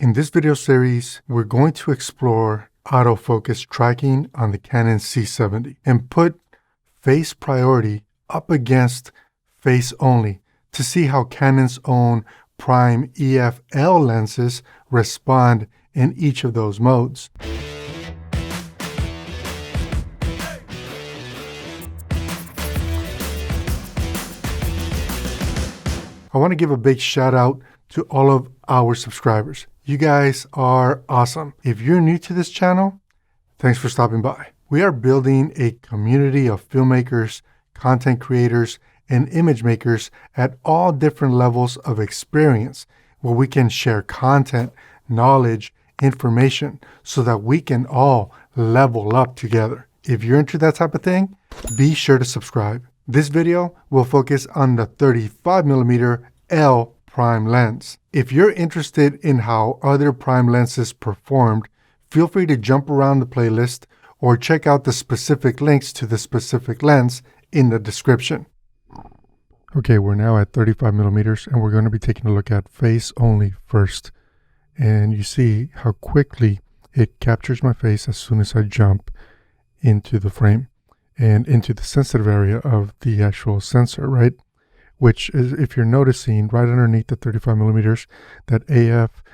In this video series, we're going to explore autofocus tracking on the Canon C70 and put face priority up against face only to see how Canon's own prime EF-L lenses respond in each of those modes. I want to give a big shout out to all of our subscribers. You guys are awesome. If you're new to this channel, thanks for stopping by. We are building a community of filmmakers, content creators, and image makers at all different levels of experience where we can share content, knowledge, information so that we can all level up together. If you're into that type of thing, be sure to subscribe. This video will focus on the 35mm L prime lens. If you're interested in how other prime lenses performed, feel free to jump around the playlist or check out the specific links to the specific lens in the description. Okay, we're now at 35mm and we're going to be taking a look at face only first. And you see how quickly it captures my face as soon as I jump into the frame and into the sensitive area of the actual sensor, right? Which is, if you're noticing, right underneath the 35mm, that AF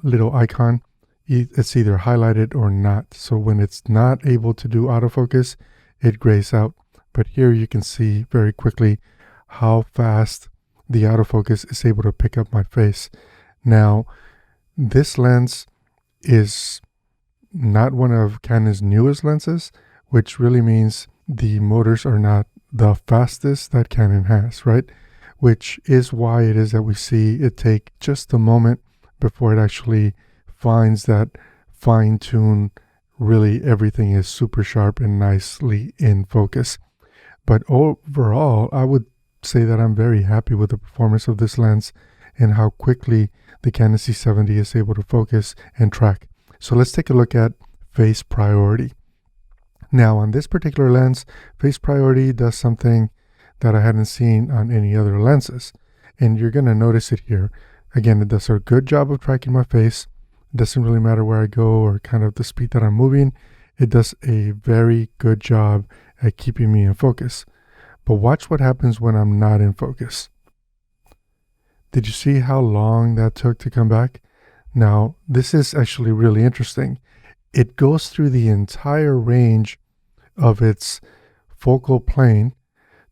little icon, it's either highlighted or not. So when it's not able to do autofocus, it grays out. But here you can see very quickly how fast the autofocus is able to pick up my face. Now, this lens is not one of Canon's newest lenses, which really means the motors are not the fastest that Canon has, right? Which is why it is that we see it take just a moment before it actually finds that fine-tune, really everything is super sharp and nicely in focus. But overall, I would say that I'm very happy with the performance of this lens and how quickly the Canon C70 is able to focus and track. So let's take a look at face priority. Now on this particular lens, face priority does something that I hadn't seen on any other lenses. And you're going to notice it here. Again, it does a good job of tracking my face. It doesn't really matter where I go or kind of the speed that I'm moving. It does a very good job at keeping me in focus. But watch what happens when I'm not in focus. Did you see how long that took to come back? Now, this is actually really interesting. It goes through the entire range of its focal plane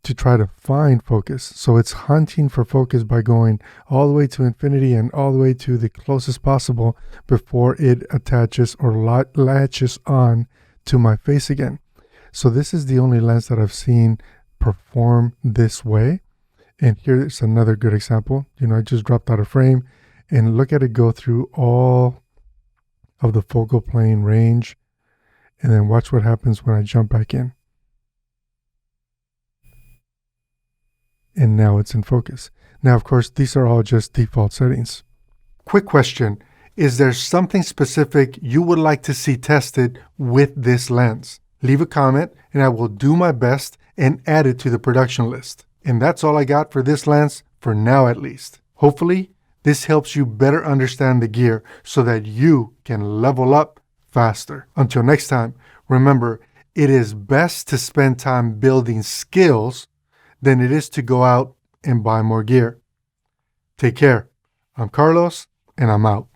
to try to find focus. So it's hunting for focus by going all the way to infinity and all the way to the closest possible before it attaches or latches on to my face again. So this is the only lens that I've seen perform this way. And here's another good example. I just dropped out of frame and look at it go through all of the focal plane range, and then watch what happens when I jump back in. And now it's in focus. Now, of course, these are all just default settings. Quick question. Is there something specific you would like to see tested with this lens? Leave a comment and I will do my best and add it to the production list. And that's all I got for this lens, for now at least. Hopefully, this helps you better understand the gear so that you can level up faster. Until next time, remember, it is best to spend time building skills than it is to go out and buy more gear. Take care. I'm Carlos, and I'm out.